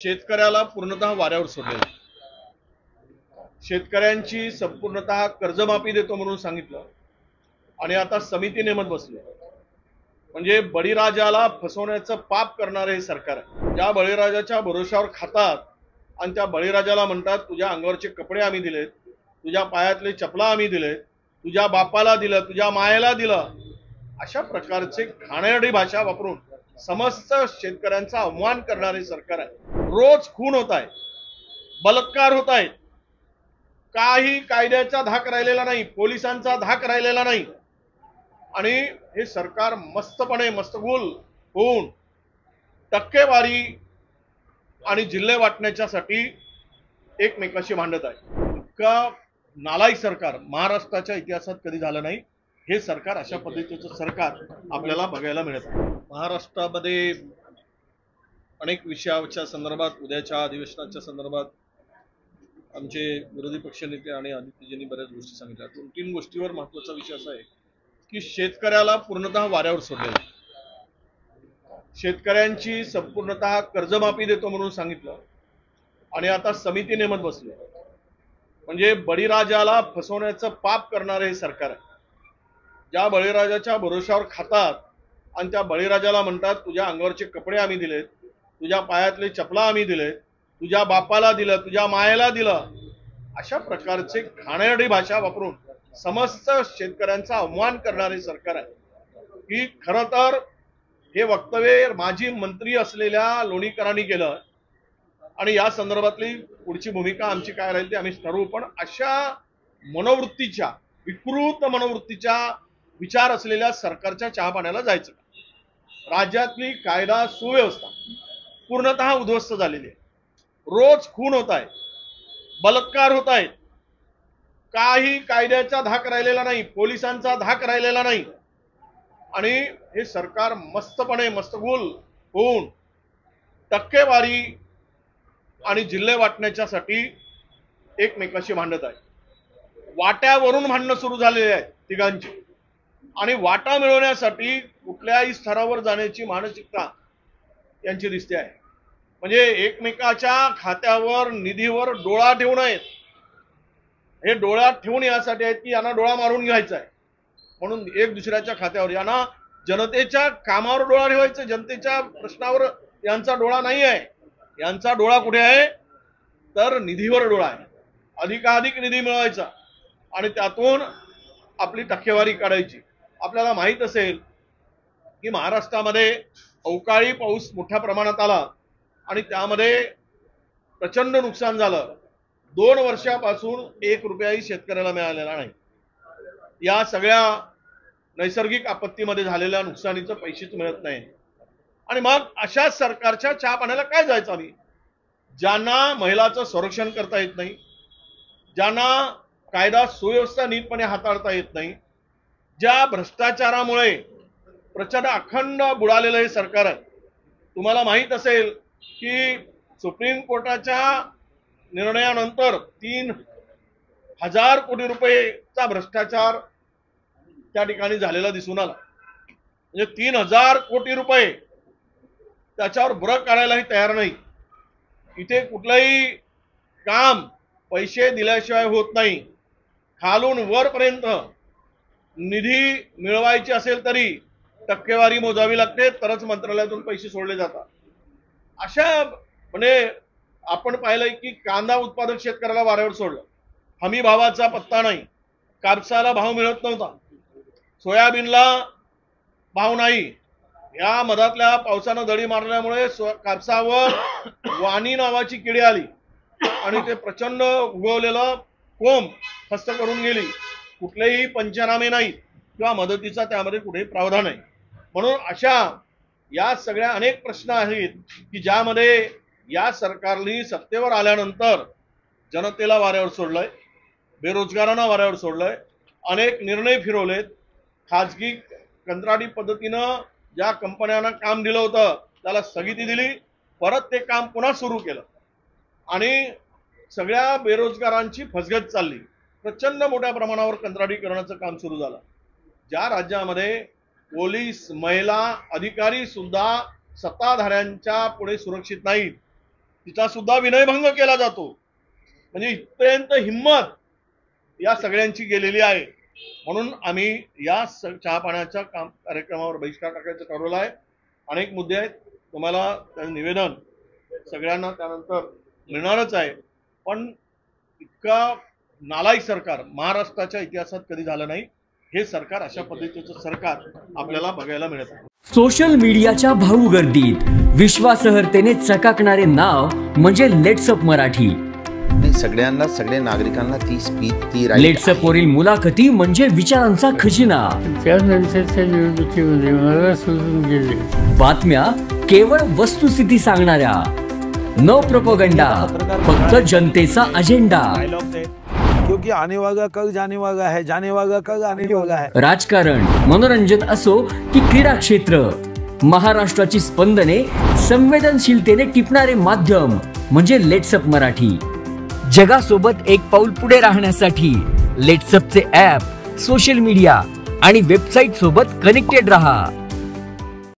शेतकऱ्याला पूर्णतः वाऱ्यावर सोडले। शेतकऱ्यांची संपूर्णतः कर्जमाफी देतो म्हणून सांगितलं आणि आता समिती नेमत बसले। म्हणजे बळीराजाला फसवण्याचं पाप करणारे हे सरकार आहे। ज्या बळीराजाच्या भरोशावर खातात आणि त्या बळीराजाला म्हणतात तुझ्या अंगावरचे कपडे आम्ही दिलेत, तुझ्या पायातले चपला आम्ही दिलेत, तुझ्या बापाला दिलं, तुझ्या मायेला दिलं, अशा प्रकारचे घाणेरडी भाषा वापरून समस्त शेतकऱ्यांचा अपमान करणारे सरकार आहे। रोज खून होत आहे, बलात्कार होत आहेत, काही कायद्याचा धाक राहिलेला नाही, पोलिसांचा धाक राहिलेला नाही आणि हे सरकार मस्तपणे मस्तगुल होऊन टक्केवारी आणि जिल्हे वाटण्याच्यासाठी एकमेकाशी भांडत आहे। इतका नालायक सरकार महाराष्ट्राच्या इतिहासात कधी झालं नाही। हे सरकार अशा पद्धतीचं सरकार आपल्याला बघायला मिळत आहे। महाराष्ट्रामध्ये अनेक विषयाच्या संदर्भात उद्याच्या अधिवेशनाच्या संदर्भात आमचे विरोधी पक्षनेते आणि आदित्यजींनी बऱ्याच गोष्टी सांगितल्या। 2-3 गोष्टीवर महत्त्वाचा विषय असा आहे की शेतकऱ्याला पूर्णतः वाऱ्यावर सोडले। शेतकऱ्यांची संपूर्णतः कर्जमाफी देतो म्हणून सांगितलं आणि आता समिती नेमत बसले। म्हणजे बळीराजाला फसवण्याचं पाप करणारे हे सरकार आहे। ज्या बळीराजाच्या भरोशावर खातात आणि त्या बळीराजाला म्हणतात तुझ्या अंगावरचे कपडे आम्ही दिलेत, तुझ्या पायातले चपला आम्ही दिलेत, तुझ्या बापाला दिलं, तुझ्या मायेला दिलं, अशा प्रकारचे घाणेरडी भाषा वापरून समस्त शेतकऱ्यांचा अपमान करणारे सरकार आहे। की खरं तर हे वक्तव्य माजी मंत्री असलेल्या लोणीकरांनी केलं आणि या संदर्भातली पुढची भूमिका आमची काय राहील ते आम्ही ठरवू। पण अशा मनोवृत्तीच्या, विकृत मनोवृत्तीच्या विचार असलेल्या सरकारच्या चहापाण्याला जायचं का? राज्यातली कायदा सुव्यवस्था पूर्णतः उद्ध्वस्त झालेली आहे। रोज खून होत आहे, बलात्कार होत आहेत, काही कायद्याचा धाक राहिलेला नाही, पोलिसांचा धाक राहिलेला नाही आणि हे सरकार मस्तपणे मस्तगुल होऊन टक्केवारी आणि जिल्हे वाटण्याच्यासाठी एकमेकाशी भांडत आहे। वाट्यावरून भांडणं सुरू झालेली आहेत तिघांची आणि वाटा मिळवण्यासाठी कुठल्याही स्तरावर जाण्याची मानसिकता यांची दिसते आहे। म्हणजे एकमेकाच्या खात्यावर निधीवर डोळा ठेवू नयेत, हे डोळ्यात ठेवून यासाठी आहेत की यांना डोळा मारून घ्यायचा आहे म्हणून एक दुसऱ्याच्या खात्यावर, यांना जनतेच्या कामावर डोळा ठेवायचा, जनतेच्या प्रश्नावर यांचा डोळा नाही आहे। यांचा डोळा कुठे आहे तर निधीवर डोळा आहे। अधिकाधिक निधी मिळवायचा आणि त्यातून आपली टक्केवारी काढायची। आपल्याला माहित असेल की महाराष्ट्रामध्ये अवकाळी पाऊस मोठ्या प्रमाणात आला आणि त्यामध्ये प्रचंड नुकसान झालं। 2 वर्षापासून 1 रुपयाही शेतकऱ्याला मिळालेला नाही। या सगळ्या नैसर्गिक आपत्तीमध्ये झालेल्या नुकसानीचे पैसेच मिळत नाही आणि मग अशा सरकारच्या चहापाण्याला काय जायचं आम्ही? ज्यांना महिलांचं संरक्षण करता येत नाही, ज्यांना कायदा सुव्यवस्था नीटपणे हाताळता येत नाही, ज्या भ्रष्टाचारामुळे प्रचंड अखंड बुडालेलं हे सरकार आहे। तुम्हाला माहित असेल की सुप्रीम कोर्टाच्या निर्णयानंतर 3,000 कोटी रुपयेचा भ्रष्टाचार त्या ठिकाणी झालेला दिसून आला। म्हणजे 3,000 कोटी रुपये त्याच्यावर ब्रक काढायलाही तयार नाही। इथे कुठलंही काम पैसे दिल्याशिवाय होत नाही। खालून वरपर्यंत निधी मिळवायची असेल तरी टक्केवारी मोजावी लागते, तरच मंत्रालयातून पैसे सोडले जातात। अशा म्हणजे आपण पाहिलंय की कांदा उत्पादक शेतकऱ्याला वाऱ्यावर सोडलं, हमी भावाचा पत्ता नाही, कापसाला भाव मिळत नव्हता, सोयाबीनला भाव नाही। या मधातल्या पावसानं दडी मारल्यामुळे कापसावर वाणी नावाची किडी आली आणि ते प्रचंड उगवलेलं कोंब फस्त करून गेली। कुठलेही पंचनामे नाही किंवा मदतीचा त्यामध्ये कुठेही प्रावधान नाही। म्हणून अशा या सगळ्या अनेक प्रश्न आहेत की ज्यामध्ये या सरकारने सत्तेवर आल्यानंतर जनतेला वाऱ्यावर सोडलंय, बेरोजगारांना वाऱ्यावर सोडलंय, अनेक निर्णय फिरवलेत, खाजगी कंत्राटी पद्धतीनं ज्या कंपन्यांना काम दिलं होतं त्याला स्थगिती दिली, परत ते काम पुन्हा सुरू केलं आणि सगळ्या बेरोजगारांची फसगत चालली। प्रचंड मोठ्या प्रमाणावर कंत्राटीकरणाचं काम सुरू झालं। ज्या राज्यामध्ये पोलीस, महिला, अधिकारी सुद्धा सत्ताधाऱ्यांच्या पुढे सुरक्षित नाहीत, तिचा सुद्धा विनयभंग केला जातो. म्हणजे इथपर्यंत हिंमत या सगळ्यांची गेलेली आहे. म्हणून आम्ही या चहा पाण्याच्या कार्यक्रमावर बहिष्कार टाकायचं ठरवलं आहे. अनेक मुद्दे आहेत, तुम्हाला त्याचं निवेदन सगळ्यांना त्यानंतर मिळणारच आहे. पण इतका नालायक सरकार महाराष्ट्राच्या इतिहासात कधी झालं नाही. हे सरकार, अशा पद्धतीचं सरकार आपल्याला बघायला मिळत आहे. सोशल मीडियाच्या भाऊ गर्दीत विश्वासार्हतेने चकाकणारे नाव म्हणजे लेट्सअप मराठी. सगळ्यांना, सगळ्या नागरिकांना ती स्पीच, ती लेट्सअप वरील मुलाखती म्हणजे विचारांचा खजिना. त्यानंतरच्या निवडणुकीमध्ये मला सोडून गेले. बातम्या केवळ वस्तुस्थिती सांगणाऱ्या, न प्रोपगंडा, फक्त जनतेचा अजेंडा. क्योंकि आने वाला कल जाने वाला है, जाने वाला कल आने वाला है. राजकारण, मनोरंजन असो की क्रीडा क्षेत्र, महाराष्ट्राची स्पंदने संवेदनशीलतेने टिपणारे माध्यम म्हणजे लेट्सअप मराठी. जगासोबत एक पाऊल पुढे राहण्यासाठी लेट्सअपचे ॲप, सोशल मीडिया आणि वेबसाईट सोबत कनेक्टेड रहा.